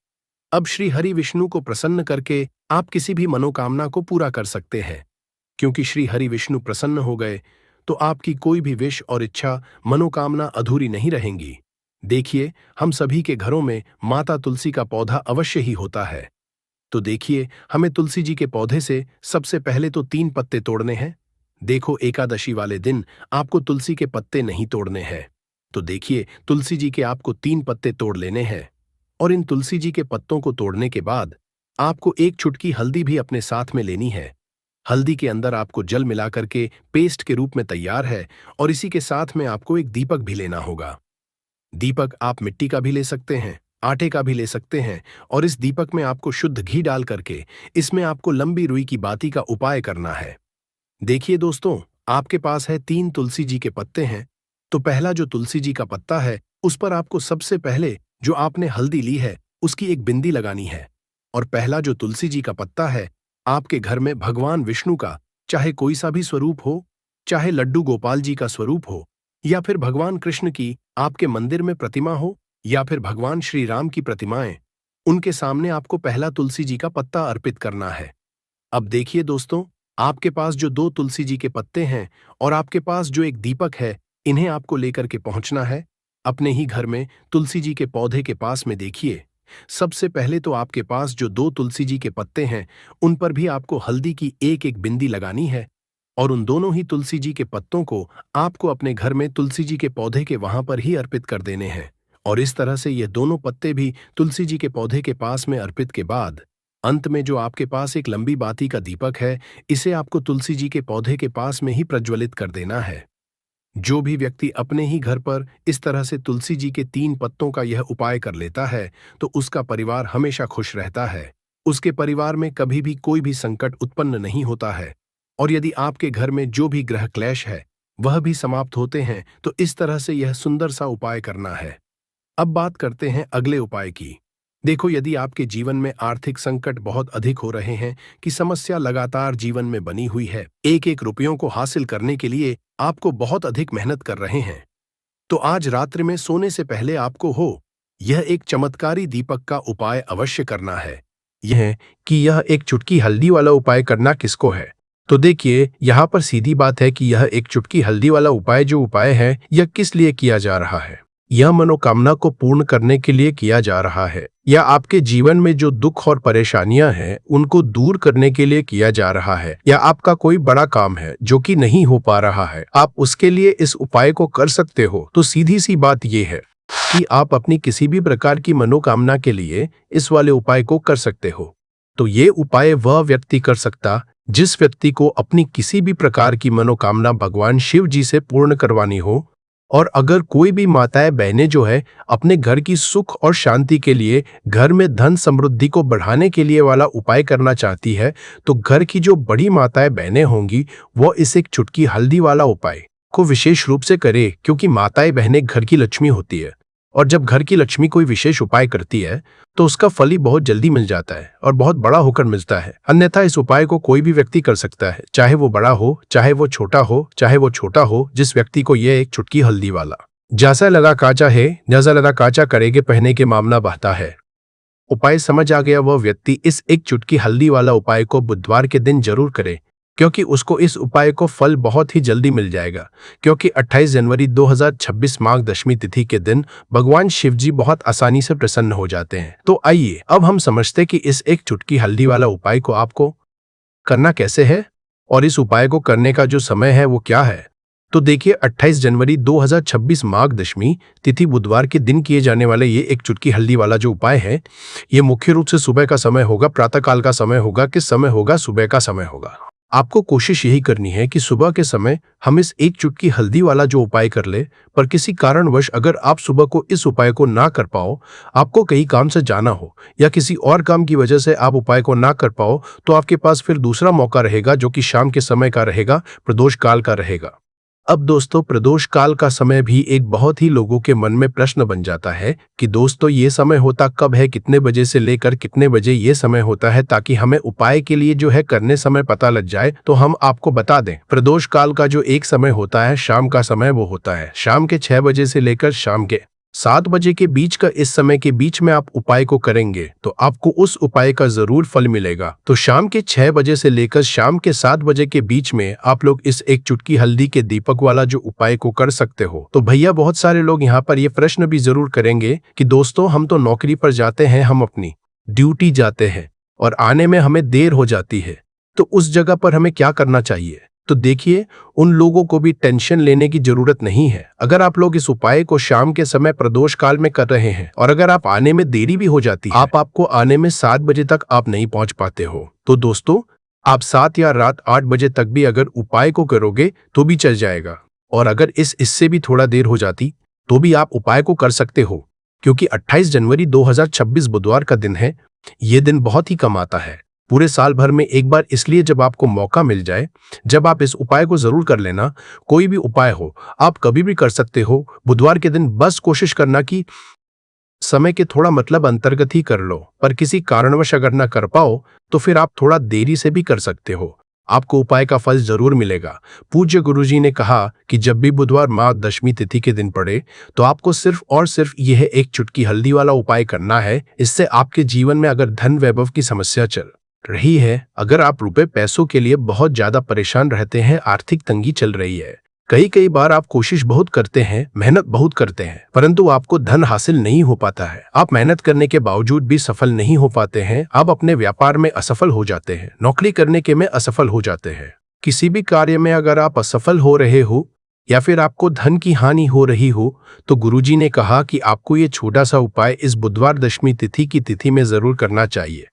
अब श्री हरि विष्णु को प्रसन्न करके आप किसी भी मनोकामना को पूरा कर सकते हैं, क्योंकि श्री हरि विष्णु प्रसन्न हो गए तो आपकी कोई भी विश और इच्छा, मनोकामना अधूरी नहीं रहेंगी। देखिए, हम सभी के घरों में माता तुलसी का पौधा अवश्य ही होता है। तो देखिए, हमें तुलसी जी के पौधे से सबसे पहले तो 3 पत्ते तोड़ने हैं। देखो, एकादशी वाले दिन आपको तुलसी के पत्ते नहीं तोड़ने हैं। तो देखिए, तुलसी जी के आपको 3 पत्ते तोड़ लेने हैं और इन तुलसी जी के पत्तों को तोड़ने के बाद आपको एक चुटकी हल्दी भी अपने साथ में लेनी है। हल्दी के अंदर आपको जल मिलाकर के पेस्ट के रूप में तैयार है और इसी के साथ में आपको एक दीपक भी लेना होगा। दीपक आप मिट्टी का भी ले सकते हैं, आटे का भी ले सकते हैं और इस दीपक में आपको शुद्ध घी डाल करके इसमें आपको लंबी रुई की बाती का उपाय करना है। देखिए दोस्तों, आपके पास है 3 तुलसी जी के पत्ते हैं, तो पहला जो तुलसी जी का पत्ता है उस पर आपको सबसे पहले जो आपने हल्दी ली है उसकी एक बिंदी लगानी है। और पहला जो तुलसी जी का पत्ता है, आपके घर में भगवान विष्णु का चाहे कोई सा भी स्वरूप हो, चाहे लड्डू गोपाल जी का स्वरूप हो, या फिर भगवान कृष्ण की आपके मंदिर में प्रतिमा हो, या फिर भगवान श्री राम की प्रतिमाएं, उनके सामने आपको पहला तुलसी जी का पत्ता अर्पित करना है। अब देखिए दोस्तों, आपके पास जो 2 तुलसी जी के पत्ते हैं और आपके पास जो एक दीपक है, इन्हें आपको लेकर के पहुंचना है अपने ही घर में तुलसी जी के पौधे के पास में। देखिए, सबसे पहले तो आपके पास जो 2 तुलसी जी के पत्ते हैं, उन पर भी आपको हल्दी की एक एक बिंदी लगानी है और उन दोनों ही तुलसी जी के पत्तों को आपको अपने घर में तुलसी जी के पौधे के वहां पर ही अर्पित कर देने हैं। और इस तरह से ये दोनों पत्ते भी तुलसी जी के पौधे के पास में अर्पित के बाद अंत में जो आपके पास एक लंबी बाती का दीपक है, इसे आपको तुलसी जी के पौधे के पास में ही प्रज्वलित कर देना है। जो भी व्यक्ति अपने ही घर पर इस तरह से तुलसी जी के 3 पत्तों का यह उपाय कर लेता है, तो उसका परिवार हमेशा खुश रहता है। उसके परिवार में कभी भी कोई भी संकट उत्पन्न नहीं होता है और यदि आपके घर में जो भी ग्रह क्लेश है, वह भी समाप्त होते हैं। तो इस तरह से यह सुंदर सा उपाय करना है। अब बात करते हैं अगले उपाय की। देखो, यदि आपके जीवन में आर्थिक संकट बहुत अधिक हो रहे हैं कि समस्या लगातार जीवन में बनी हुई है, एक एक रुपयों को हासिल करने के लिए आपको बहुत अधिक मेहनत कर रहे हैं, तो आज रात्रि में सोने से पहले आपको यह एक चमत्कारी दीपक का उपाय अवश्य करना है। यह है कि यह एक चुटकी हल्दी वाला उपाय करना किसको है। तो देखिए, यहाँ पर सीधी बात है कि यह एक चुटकी हल्दी वाला उपाय जो उपाय है, यह किस लिए किया जा रहा है। यह मनोकामना को पूर्ण करने के लिए किया जा रहा है, या आपके जीवन में जो दुख और परेशानियां हैं उनको दूर करने के लिए किया जा रहा है, या आपका कोई बड़ा काम है जो कि नहीं हो पा रहा है, आप उसके लिए इस उपाय को कर सकते हो। तो सीधी सी बात यह है कि आप अपनी किसी भी प्रकार की मनोकामना के लिए इस वाले उपाय को कर सकते हो। तो ये उपाय वह व्यक्ति कर सकता जिस व्यक्ति को अपनी किसी भी प्रकार की मनोकामना भगवान शिव जी से पूर्ण करवानी हो। और अगर कोई भी माताएं बहनें जो है अपने घर की सुख और शांति के लिए, घर में धन समृद्धि को बढ़ाने के लिए वाला उपाय करना चाहती है, तो घर की जो बड़ी माताएं बहनें होंगी वो इस एक चुटकी हल्दी वाला उपाय को विशेष रूप से करे, क्योंकि माताएं बहनें घर की लक्ष्मी होती है और जब घर की लक्ष्मी कोई विशेष उपाय करती है तो उसका फल ही बहुत जल्दी मिल जाता है और बहुत बड़ा होकर मिलता है। अन्यथा इस उपाय को कोई भी व्यक्ति कर सकता है, चाहे वो बड़ा हो, चाहे वो छोटा हो, चाहे वो छोटा हो। जिस व्यक्ति को यह एक चुटकी हल्दी वाला जैसा लगा काचा है, जैसा लगा काचा करेगे पहने के मामला बहता है उपाय समझ आ गया, वह व्यक्ति इस एक चुटकी हल्दी वाला उपाय को बुधवार के दिन जरूर करे, क्योंकि उसको इस उपाय को फल बहुत ही जल्दी मिल जाएगा। क्योंकि 28 जनवरी 2026 माघ दशमी तिथि के दिन भगवान शिव जी बहुत आसानी से प्रसन्न हो जाते हैं। तो आइए अब हम समझते कि इस एक चुटकी हल्दी वाला उपाय को आपको करना कैसे है और इस उपाय को करने का जो समय है वो क्या है। तो देखिए, 28 जनवरी 2026 माघ दशमी तिथि बुधवार के दिन किए जाने वाले ये एक चुटकी हल्दी वाला जो उपाय है, ये मुख्य रूप से सुबह का समय होगा, प्रातःकाल का समय होगा। किस समय होगा? सुबह का समय होगा। आपको कोशिश यही करनी है कि सुबह के समय हम इस एक चुटकी हल्दी वाला जो उपाय कर ले। पर किसी कारणवश अगर आप सुबह को इस उपाय को ना कर पाओ, आपको कहीं काम से जाना हो या किसी और काम की वजह से आप उपाय को ना कर पाओ, तो आपके पास फिर दूसरा मौका रहेगा जो कि शाम के समय का रहेगा, प्रदोष काल का रहेगा। अब दोस्तों, प्रदोष काल का समय भी एक बहुत ही लोगों के मन में प्रश्न बन जाता है कि दोस्तों ये समय होता कब है, कितने बजे से लेकर कितने बजे ये समय होता है, ताकि हमें उपाय के लिए जो है करने समय पता लग जाए। तो हम आपको बता दें, प्रदोष काल का जो एक समय होता है शाम का समय, वो होता है शाम के 6 बजे से लेकर शाम के 7 बजे के बीच का। इस समय के बीच में आप उपाय को करेंगे तो आपको उस उपाय का जरूर फल मिलेगा। तो शाम के 6 बजे से लेकर शाम के 7 बजे के बीच में आप लोग इस एक चुटकी हल्दी के दीपक वाला जो उपाय को कर सकते हो। तो भैया, बहुत सारे लोग यहाँ पर ये प्रश्न भी जरूर करेंगे कि दोस्तों हम तो नौकरी पर जाते हैं, हम अपनी ड्यूटी जाते हैं और आने में हमें देर हो जाती है, तो उस जगह पर हमें क्या करना चाहिए। तो देखिए, उन लोगों को भी टेंशन लेने की जरूरत नहीं है। अगर आप लोग इस उपाय को शाम के समय प्रदोष काल में कर रहे हैं और अगर आप आने में देरी भी हो जाती है, आपको आने में 7 बजे तक आप नहीं पहुंच पाते हो, तो दोस्तों आप 7 या रात 8 बजे तक भी अगर उपाय को करोगे तो भी चल जाएगा। और अगर इससे भी थोड़ा देर हो जाती तो भी आप उपाय को कर सकते हो, क्योंकि 28 जनवरी 2026 बुधवार का दिन है। ये दिन बहुत ही कम आता है पूरे साल भर में एक बार, इसलिए जब आपको मौका मिल जाए, जब आप इस उपाय को जरूर कर लेना। कोई भी उपाय हो, आप कभी भी कर सकते हो बुधवार के दिन। बस कोशिश करना कि समय के थोड़ा मतलब अंतर्गत ही कर लो, पर किसी कारणवश अगर ना कर पाओ तो फिर आप थोड़ा देरी से भी कर सकते हो, आपको उपाय का फल जरूर मिलेगा। पूज्य गुरुजी ने कहा कि जब भी बुधवार माघ दशमी तिथि के दिन पड़े तो आपको सिर्फ और सिर्फ यह एक चुटकी हल्दी वाला उपाय करना है। इससे आपके जीवन में अगर धन वैभव की समस्या चल रही है, अगर आप रुपए पैसों के लिए बहुत ज्यादा परेशान रहते हैं, आर्थिक तंगी चल रही है, कई कई बार आप कोशिश बहुत करते हैं, मेहनत बहुत करते हैं, परंतु आपको धन हासिल नहीं हो पाता है। आप मेहनत करने के बावजूद भी सफल नहीं हो पाते हैं। आप अपने व्यापार में असफल हो जाते हैं, नौकरी करने के में असफल हो जाते हैं। किसी भी कार्य में अगर आप असफल हो रहे हो या फिर आपको धन की हानि हो रही हो, तो गुरुजी ने कहा कि आपको ये छोटा सा उपाय इस बुधवार दशमी तिथि की तिथि में जरूर करना चाहिए।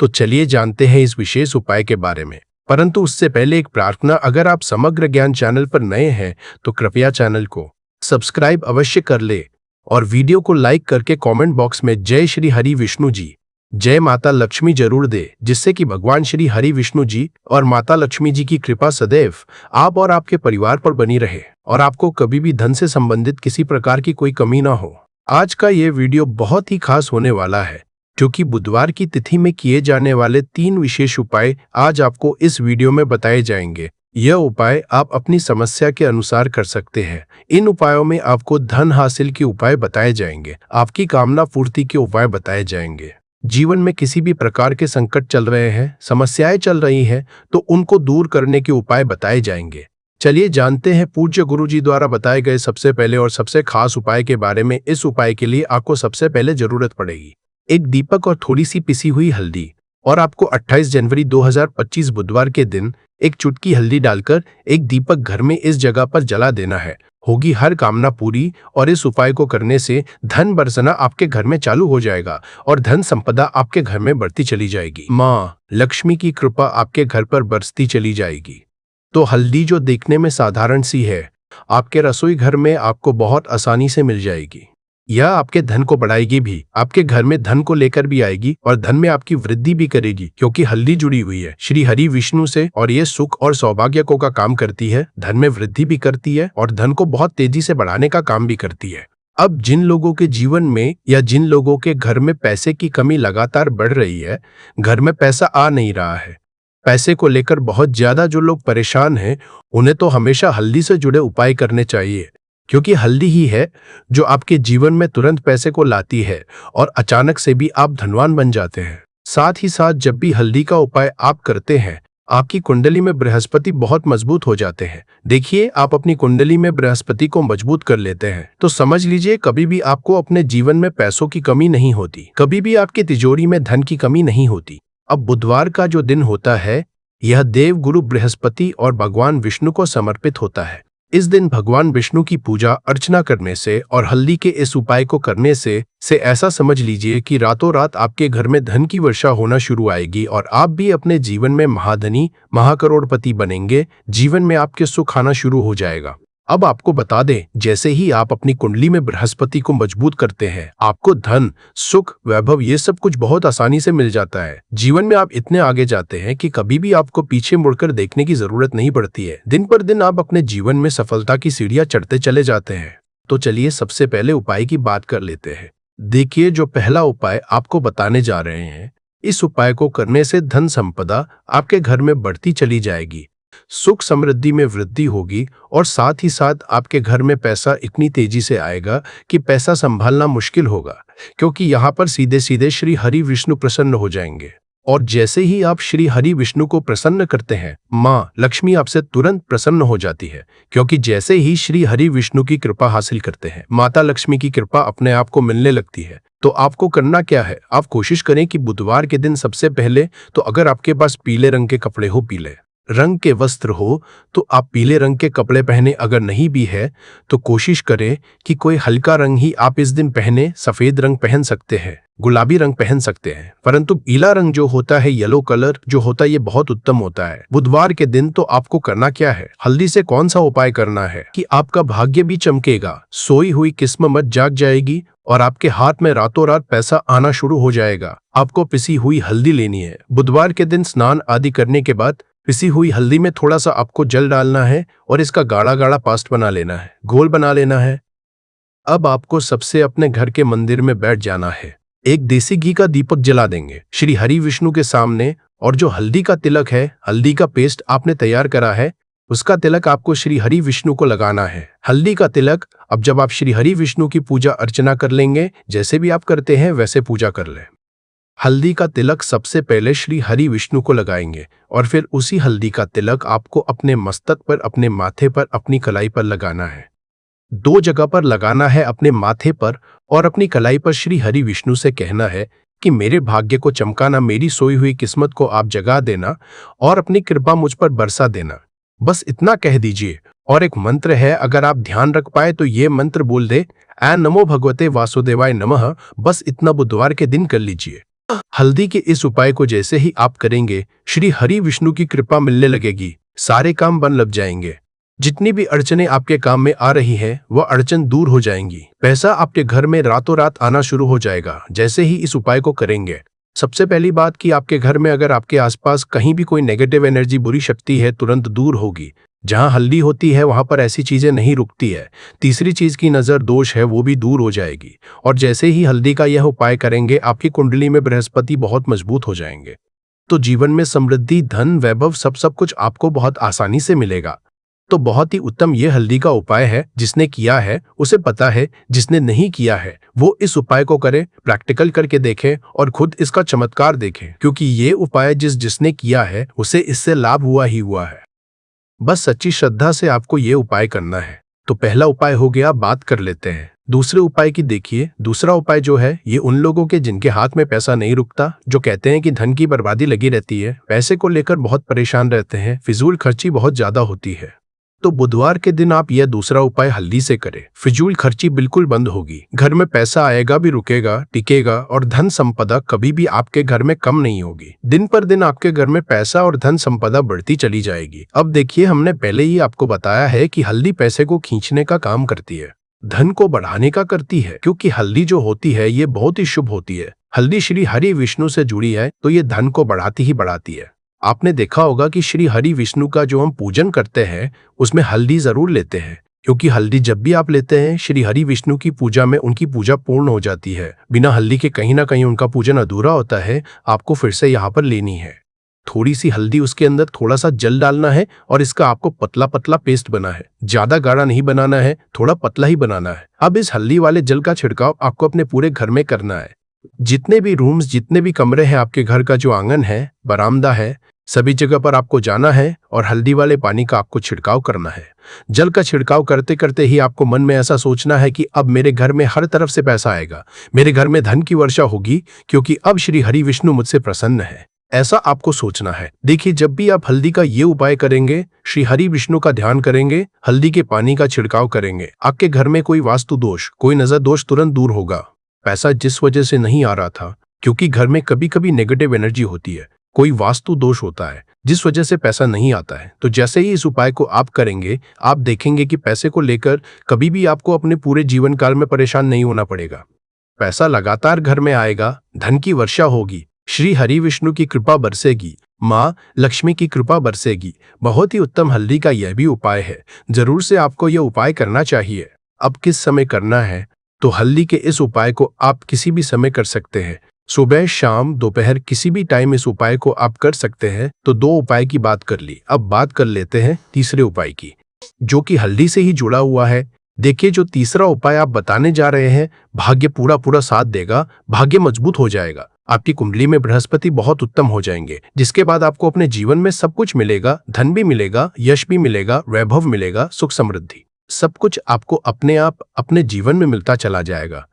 तो चलिए जानते हैं इस विशेष उपाय के बारे में। परंतु उससे पहले एक प्रार्थना, अगर आप समग्र ज्ञान चैनल पर नए हैं तो कृपया चैनल को सब्सक्राइब अवश्य कर ले और वीडियो को लाइक करके कमेंट बॉक्स में जय श्री हरि विष्णु जी, जय माता लक्ष्मी जरूर दे, जिससे कि भगवान श्री हरि विष्णु जी और माता लक्ष्मी जी की कृपा सदैव आप और आपके परिवार पर बनी रहे और आपको कभी भी धन से संबंधित किसी प्रकार की कोई कमी ना हो। आज का ये वीडियो बहुत ही खास होने वाला है, क्योंकि बुधवार की तिथि में किए जाने वाले 3 विशेष उपाय आज आपको इस वीडियो में बताए जाएंगे। यह उपाय आप अपनी समस्या के अनुसार कर सकते हैं। इन उपायों में आपको धन हासिल के उपाय बताए जाएंगे, आपकी कामना पूर्ति के उपाय बताए जाएंगे। जीवन में किसी भी प्रकार के संकट चल रहे हैं, समस्याएं चल रही हैं, तो उनको दूर करने के उपाय बताए जाएंगे। चलिए जानते हैं पूज्य गुरुजी द्वारा बताए गए सबसे पहले और सबसे खास उपाय के बारे में। इस उपाय के लिए आपको सबसे पहले जरूरत पड़ेगी एक दीपक और थोड़ी सी पिसी हुई हल्दी, और आपको 28 जनवरी 2025 बुधवार के दिन एक चुटकी हल्दी डालकर एक दीपक घर में इस जगह पर जला देना है। होगी हर कामना पूरी, और इस उपाय को करने से धन बरसना आपके घर में चालू हो जाएगा और धन संपदा आपके घर में बढ़ती चली जाएगी। माँ लक्ष्मी की कृपा आपके घर पर बरसती चली जाएगी। तो हल्दी जो देखने में साधारण सी है, आपके रसोई घर में आपको बहुत आसानी से मिल जाएगी। यह आपके धन को बढ़ाएगी भी, आपके घर में धन को लेकर भी आएगी और धन में आपकी वृद्धि भी करेगी, क्योंकि हल्दी जुड़ी हुई है श्री हरि विष्णु से और ये सुख और सौभाग्य को का काम करती है, धन में वृद्धि भी करती है और धन को बहुत तेजी से बढ़ाने का काम भी करती है। अब जिन लोगों के जीवन में या जिन लोगों के घर में पैसे की कमी लगातार बढ़ रही है, घर में पैसा आ नहीं रहा है, पैसे को लेकर बहुत ज्यादा जो लोग परेशान हैं, उन्हें तो हमेशा हल्दी से जुड़े उपाय करने चाहिए, क्योंकि हल्दी ही है जो आपके जीवन में तुरंत पैसे को लाती है और अचानक से भी आप धनवान बन जाते हैं। साथ ही साथ जब भी हल्दी का उपाय आप करते हैं, आपकी कुंडली में बृहस्पति बहुत मजबूत हो जाते हैं। देखिए, आप अपनी कुंडली में बृहस्पति को मजबूत कर लेते हैं तो समझ लीजिए कभी भी आपको अपने जीवन में पैसों की कमी नहीं होती, कभी भी आपकी तिजोरी में धन की कमी नहीं होती। अब बुधवार का जो दिन होता है, यह देव गुरु बृहस्पति और भगवान विष्णु को समर्पित होता है। इस दिन भगवान विष्णु की पूजा अर्चना करने से और हल्दी के इस उपाय को करने से ऐसा समझ लीजिए कि रातों रात आपके घर में धन की वर्षा होना शुरू आएगी और आप भी अपने जीवन में महाधनी महाकरोड़पति बनेंगे। जीवन में आपके सुख आना शुरू हो जाएगा। अब आपको बता दें, जैसे ही आप अपनी कुंडली में बृहस्पति को मजबूत करते हैं, आपको धन, सुख, वैभव ये सब कुछ बहुत आसानी से मिल जाता है। जीवन में आप इतने आगे जाते हैं कि कभी भी आपको पीछे मुड़कर देखने की जरूरत नहीं पड़ती है। दिन पर दिन आप अपने जीवन में सफलता की सीढ़ियां चढ़ते चले जाते हैं। तो चलिए सबसे पहले उपाय की बात कर लेते हैं। देखिए, जो पहला उपाय आपको बताने जा रहे हैं, इस उपाय को करने से धन संपदा आपके घर में बढ़ती चली जाएगी, सुख समृद्धि में वृद्धि होगी और साथ ही साथ आपके घर में पैसा इतनी तेजी से आएगा कि पैसा संभालना मुश्किल होगा, क्योंकि यहाँ पर सीधे सीधे श्री हरि विष्णु प्रसन्न हो जाएंगे। और जैसे ही आप श्री हरि विष्णु को प्रसन्न करते हैं, माँ लक्ष्मी आपसे तुरंत प्रसन्न हो जाती है, क्योंकि जैसे ही श्री हरि विष्णु की कृपा हासिल करते हैं, माता लक्ष्मी की कृपा अपने आप को मिलने लगती है। तो आपको करना क्या है, आप कोशिश करें कि बुधवार के दिन सबसे पहले तो अगर आपके पास पीले रंग के कपड़े हो, पीले रंग के वस्त्र हो, तो आप पीले रंग के कपड़े पहने। अगर नहीं भी है तो कोशिश करें कि कोई हल्का रंग ही आप इस दिन पहने। सफेद रंग पहन सकते हैं, गुलाबी रंग पहन सकते हैं, परंतु पीला रंग जो होता है, येलो कलर जो होता है, ये बहुत उत्तम होता है बुधवार के दिन। तो आपको करना क्या है, हल्दी से कौन सा उपाय करना है कि आपका भाग्य भी चमकेगा, सोई हुई किस्मत जाग जाएगी और आपके हाथ में रातों रात पैसा आना शुरू हो जाएगा। आपको पिसी हुई हल्दी लेनी है। बुधवार के दिन स्नान आदि करने के बाद पिसी हुई हल्दी में थोड़ा सा आपको जल डालना है और इसका गाढ़ा गाढ़ा पास्ट बना लेना है, घोल बना लेना है। अब आपको सबसे अपने घर के मंदिर में बैठ जाना है, एक देसी घी का दीपक जला देंगे श्री हरि विष्णु के सामने, और जो हल्दी का तिलक है, हल्दी का पेस्ट आपने तैयार करा है, उसका तिलक आपको श्री हरि विष्णु को लगाना है। हल्दी का तिलक अब जब आप श्री हरि विष्णु की पूजा अर्चना कर लेंगे, जैसे भी आप करते हैं वैसे पूजा कर लें। हल्दी का तिलक सबसे पहले श्री हरि विष्णु को लगाएंगे और फिर उसी हल्दी का तिलक आपको अपने मस्तक पर, अपने माथे पर, अपनी कलाई पर लगाना है। 2 जगह पर लगाना है, अपने माथे पर और अपनी कलाई पर। श्री हरि विष्णु से कहना है कि मेरे भाग्य को चमकाना, मेरी सोई हुई किस्मत को आप जगा देना और अपनी कृपा मुझ पर बरसा देना। बस इतना कह दीजिए। और एक मंत्र है, अगर आप ध्यान रख पाए तो ये मंत्र बोल दे, ऐ नमो भगवते वासुदेवाय नमः। बस इतना बुधवार के दिन कर लीजिए। हल्दी के इस उपाय को जैसे ही आप करेंगे, श्री हरि विष्णु की कृपा मिलने लगेगी, सारे काम बन लग जाएंगे। जितनी भी अड़चनें आपके काम में आ रही हैं, वह अड़चन दूर हो जाएंगी। पैसा आपके घर में रातों रात आना शुरू हो जाएगा जैसे ही इस उपाय को करेंगे। सबसे पहली बात कि आपके घर में अगर आपके आसपास कहीं भी कोई नेगेटिव एनर्जी, बुरी शक्ति है, तुरंत दूर होगी। जहां हल्दी होती है वहां पर ऐसी चीजें नहीं रुकती है। तीसरी चीज की नजर दोष है, वो भी दूर हो जाएगी। और जैसे ही हल्दी का यह उपाय करेंगे, आपकी कुंडली में बृहस्पति बहुत मजबूत हो जाएंगे। तो जीवन में समृद्धि, धन, वैभव सब कुछ आपको बहुत आसानी से मिलेगा। तो बहुत ही उत्तम ये हल्दी का उपाय है। जिसने किया है उसे पता है, जिसने नहीं किया है वो इस उपाय को करे, प्रैक्टिकल करके देखे और खुद इसका चमत्कार देखे। क्योंकि ये उपाय जिसने किया है उसे इससे लाभ हुआ ही हुआ है। बस सच्ची श्रद्धा से आपको ये उपाय करना है। तो पहला उपाय हो गया, बात कर लेते हैं दूसरे उपाय की। देखिए, दूसरा उपाय जो है ये उन लोगों के जिनके हाथ में पैसा नहीं रुकता, जो कहते हैं कि धन की बर्बादी लगी रहती है, पैसे को लेकर बहुत परेशान रहते हैं, फिजूल खर्ची बहुत ज्यादा होती है। तो बुधवार के दिन आप यह दूसरा उपाय हल्दी से करें। फिजूल खर्ची बिल्कुल बंद होगी, घर में पैसा आएगा भी, रुकेगा, टिकेगा और धन संपदा कभी भी आपके घर में कम नहीं होगी। दिन पर दिन आपके घर में पैसा और धन संपदा बढ़ती चली जाएगी। अब देखिए, हमने पहले ही आपको बताया है कि हल्दी पैसे को खींचने का काम करती है, धन को बढ़ाने का करती है। क्योंकि हल्दी जो होती है ये बहुत ही शुभ होती है। हल्दी श्री हरि विष्णु से जुड़ी है तो ये धन को बढ़ाती ही बढ़ाती है। आपने देखा होगा कि श्री हरि विष्णु का जो हम पूजन करते हैं उसमें हल्दी जरूर लेते हैं। क्योंकि हल्दी जब भी आप लेते हैं श्री हरि विष्णु की पूजा में, उनकी पूजा पूर्ण हो जाती है। बिना हल्दी के कहीं ना कहीं उनका पूजन अधूरा होता है। आपको फिर से यहाँ पर लेनी है थोड़ी सी हल्दी, उसके अंदर थोड़ा सा जल डालना है और इसका आपको पतला पतला पेस्ट बना है। ज्यादा गाढ़ा नहीं बनाना है, थोड़ा पतला ही बनाना है। अब इस हल्दी वाले जल का छिड़काव आपको अपने पूरे घर में करना है। जितने भी रूम्स, जितने भी कमरे हैं आपके घर का, जो आंगन है, बरामदा है, सभी जगह पर आपको जाना है और हल्दी वाले पानी का आपको छिड़काव करना है। जल का छिड़काव करते करते ही आपको मन में ऐसा सोचना है कि अब मेरे घर में हर तरफ से पैसा आएगा, मेरे घर में धन की वर्षा होगी, क्योंकि अब श्री हरि विष्णु मुझसे प्रसन्न है। ऐसा आपको सोचना है। देखिए, जब भी आप हल्दी का ये उपाय करेंगे, श्री हरि विष्णु का ध्यान करेंगे, हल्दी के पानी का छिड़काव करेंगे, आपके घर में कोई वास्तु दोष, कोई नजर दोष तुरंत दूर होगा। पैसा जिस वजह से नहीं आ रहा था, क्योंकि घर में कभी कभी नेगेटिव एनर्जी होती है, कोई वास्तु दोष होता है जिस वजह से पैसा नहीं आता है। तो जैसे ही इस उपाय को आप करेंगे, आप देखेंगे कि पैसे को लेकर कभी भी आपको अपने पूरे जीवन काल में परेशान नहीं होना पड़ेगा। पैसा लगातार घर में आएगा, धन की वर्षा होगी, श्री हरि विष्णु की कृपा बरसेगी, माँ लक्ष्मी की कृपा बरसेगी। बहुत ही उत्तम हल्दी का यह भी उपाय है। जरूर से आपको यह उपाय करना चाहिए। अब किस समय करना है? तो हल्दी के इस उपाय को आप किसी भी समय कर सकते हैं, सुबह, शाम, दोपहर, किसी भी टाइम इस उपाय को आप कर सकते हैं। तो 2 उपाय की बात कर ली, अब बात कर लेते हैं तीसरे उपाय की, जो कि हल्दी से ही जुड़ा हुआ है। देखिए, जो तीसरा उपाय आप बताने जा रहे हैं, भाग्य पूरा साथ देगा, भाग्य मजबूत हो जाएगा, आपकी कुंडली में बृहस्पति बहुत उत्तम हो जाएंगे, जिसके बाद आपको अपने जीवन में सब कुछ मिलेगा, धन भी मिलेगा, यश भी मिलेगा, वैभव मिलेगा, सुख समृद्धि, सब कुछ आपको अपने आप अपने जीवन में मिलता चला जाएगा।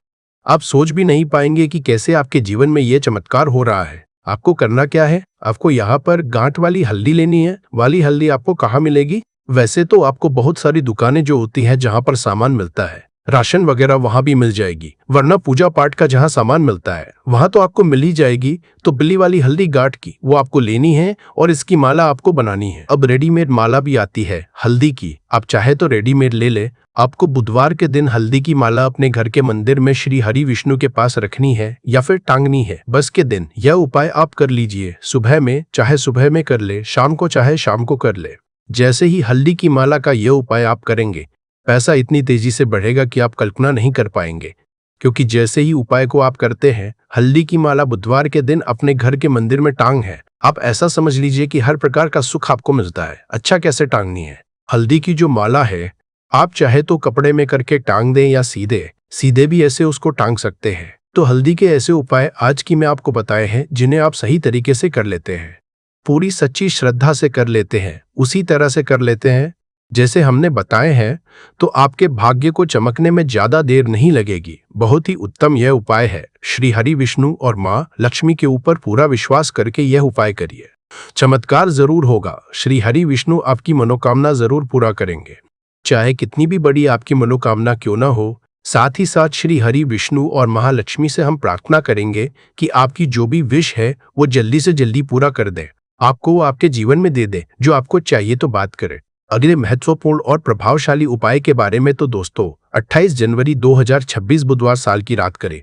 आप सोच भी नहीं पाएंगे कि कैसे आपके जीवन में यह चमत्कार हो रहा है। आपको करना क्या है? आपको यहाँ पर गांठ वाली हल्दी लेनी है। वाली हल्दी आपको कहाँ मिलेगी? वैसे तो आपको बहुत सारी दुकानें जो होती हैं जहां पर सामान मिलता है, राशन वगैरह, वहां भी मिल जाएगी। वरना पूजा पाठ का जहां सामान मिलता है वहां तो आपको मिल ही जाएगी। तो बिल्ली वाली हल्दी गांठ की वो आपको लेनी है और इसकी माला आपको बनानी है। अब रेडीमेड माला भी आती है हल्दी की, आप चाहे तो रेडीमेड ले ले। आपको बुधवार के दिन हल्दी की माला अपने घर के मंदिर में श्री हरि विष्णु के पास रखनी है या फिर टांगनी है। बस के दिन यह उपाय आप कर लीजिए। सुबह में चाहे सुबह में कर ले, शाम को चाहे शाम को कर ले। जैसे ही हल्दी की माला का यह उपाय आप करेंगे, पैसा इतनी तेजी से बढ़ेगा कि आप कल्पना नहीं कर पाएंगे। क्योंकि जैसे ही उपाय को आप करते हैं, हल्दी की माला बुधवार के दिन अपने घर के मंदिर में टांग है, आप ऐसा समझ लीजिए कि हर प्रकार का सुख आपको मिलता है। अच्छा, कैसे टांगनी है? हल्दी की जो माला है, आप चाहे तो कपड़े में करके टांग दें या सीधे भी ऐसे उसको टांग सकते हैं। तो हल्दी के ऐसे उपाय आज की मैं आपको बताए हैं जिन्हें आप सही तरीके से कर लेते हैं, पूरी सच्ची श्रद्धा से कर लेते हैं, उसी तरह से कर लेते हैं जैसे हमने बताए हैं, तो आपके भाग्य को चमकने में ज्यादा देर नहीं लगेगी। बहुत ही उत्तम यह उपाय है। श्री हरि विष्णु और माँ लक्ष्मी के ऊपर पूरा विश्वास करके यह उपाय करिए, चमत्कार जरूर होगा। श्री हरि विष्णु आपकी मनोकामना जरूर पूरा करेंगे, चाहे कितनी भी बड़ी आपकी मनोकामना क्यों ना हो। साथ ही साथ श्री हरि विष्णु और महालक्ष्मी से हम प्रार्थना करेंगे कि आपकी जो भी विश है वो जल्दी से जल्दी पूरा कर दे, आपको वो आपके जीवन में दे दे जो आपको चाहिए। तो बात करें अगले महत्वपूर्ण और प्रभावशाली उपाय के बारे में, तो दोस्तों 28 जनवरी 2026 बुधवार साल की रात करें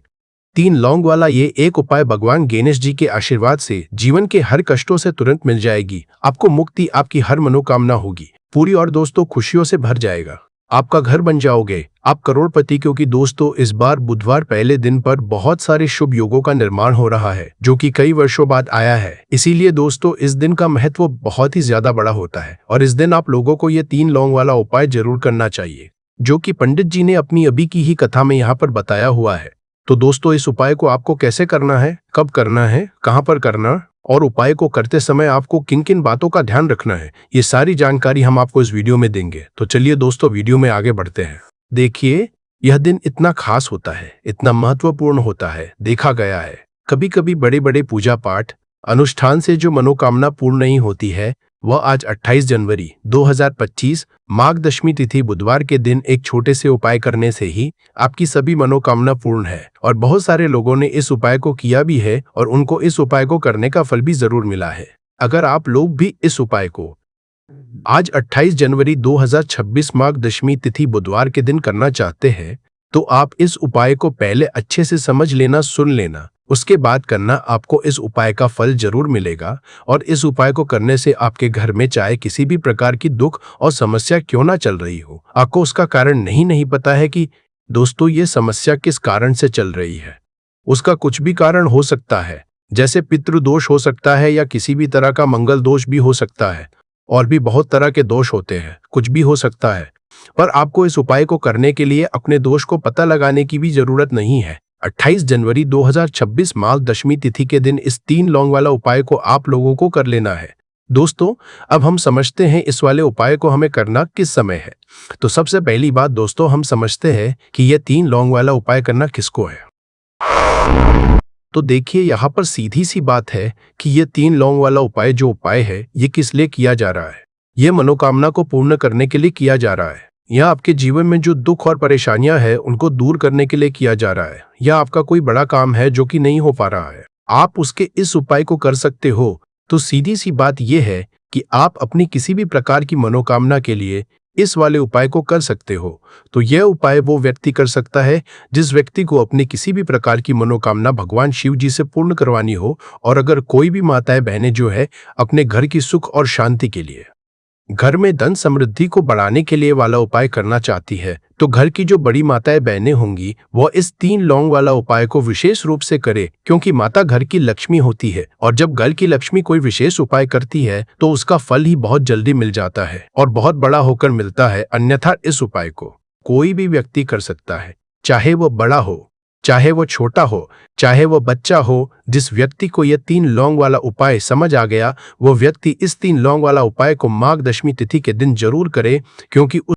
3 लौंग वाला ये एक उपाय भगवान गणेश जी के आशीर्वाद से जीवन के हर कष्टों से तुरंत मिल जाएगी। आपको मुक्ति, आपकी हर मनोकामना होगी पूरी और दोस्तों खुशियों से भर जाएगा। आपका घर बन जाओगे, आप करोड़पति। क्योंकि दोस्तों इस बार बुधवार पहले दिन पर बहुत सारे शुभ योगों का निर्माण हो रहा है जो कि कई वर्षों बाद आया है। इसीलिए दोस्तों इस दिन का महत्व बहुत ही ज्यादा बड़ा होता है और इस दिन आप लोगों को ये 3 लौंग वाला उपाय जरूर करना चाहिए जो कि पंडित जी ने अपनी अभी की ही कथा में यहाँ पर बताया हुआ है। तो दोस्तों इस उपाय को आपको कैसे करना है, कब करना है, कहाँ पर करना और उपाय को करते समय आपको किन किन बातों का ध्यान रखना है, ये सारी जानकारी हम आपको इस वीडियो में देंगे। तो चलिए दोस्तों वीडियो में आगे बढ़ते हैं। देखिए यह दिन इतना खास होता है, इतना महत्वपूर्ण होता है। देखा गया है कभी कभी बड़े बड़े पूजा पाठ अनुष्ठान से जो मनोकामना पूर्ण नहीं होती है, वह आज 28 जनवरी 2025 माघ दशमी तिथि बुधवार के दिन एक छोटे से उपाय करने से ही आपकी सभी मनोकामना पूर्ण है। और बहुत सारे लोगों ने इस उपाय को किया भी है और उनको इस उपाय को करने का फल भी जरूर मिला है। अगर आप लोग भी इस उपाय को आज 28 जनवरी 2026 माघ दशमी तिथि बुधवार के दिन करना चाहते हैं, तो आप इस उपाय को पहले अच्छे से समझ लेना, सुन लेना, उसके बाद करना। आपको इस उपाय का फल जरूर मिलेगा और इस उपाय को करने से आपके घर में चाहे किसी भी प्रकार की दुख और समस्या क्यों ना चल रही हो, आपको उसका कारण नहीं पता है कि दोस्तों ये समस्या किस कारण से चल रही है। उसका कुछ भी कारण हो सकता है, जैसे पितृदोष हो सकता है या किसी भी तरह का मंगल दोष भी हो सकता है, और भी बहुत तरह के दोष होते हैं, कुछ भी हो सकता है। पर आपको इस उपाय को करने के लिए अपने दोष को पता लगाने की भी जरूरत नहीं है। 28 जनवरी 2026 माघ दशमी तिथि के दिन इस 3 लौंग वाला उपाय को आप लोगों को कर लेना है। दोस्तों अब हम समझते हैं इस वाले उपाय को हमें करना किस समय है। तो सबसे पहली बात दोस्तों हम समझते हैं कि यह 3 लौंग वाला उपाय करना किसको है। तो देखिए यहाँ पर सीधी सी बात है कि यह 3 लौंग वाला उपाय जो उपाय है ये किस लिए किया जा रहा है। यह मनोकामना को पूर्ण करने के लिए किया जा रहा है, या आपके जीवन में जो दुख और परेशानियां हैं उनको दूर करने के लिए किया जा रहा है, या आपका कोई बड़ा काम है जो कि नहीं हो पा रहा है, आप उसके इस उपाय को कर सकते हो। तो सीधी सी बात यह है कि आप अपनी किसी भी प्रकार की मनोकामना के लिए इस वाले उपाय को कर सकते हो। तो यह उपाय वो व्यक्ति कर सकता है जिस व्यक्ति को अपनी किसी भी प्रकार की मनोकामना भगवान शिव जी से पूर्ण करवानी हो, और अगर कोई भी माताएं बहनें जो है अपने घर की सुख और शांति के लिए, घर में धन समृद्धि को बढ़ाने के लिए वाला उपाय करना चाहती है, तो घर की जो बड़ी माताएं बहनें होंगी वो इस 3 लौंग वाला उपाय को विशेष रूप से करे, क्योंकि माता घर की लक्ष्मी होती है और जब घर की लक्ष्मी कोई विशेष उपाय करती है तो उसका फल ही बहुत जल्दी मिल जाता है और बहुत बड़ा होकर मिलता है। अन्यथा इस उपाय को कोई भी व्यक्ति कर सकता है, चाहे वो बड़ा हो, चाहे वो छोटा हो, चाहे वो बच्चा हो। जिस व्यक्ति को यह 3 लौंग वाला उपाय समझ आ गया वो व्यक्ति इस 3 लौंग वाला उपाय को माघ दशमी तिथि के दिन जरूर करे, क्योंकि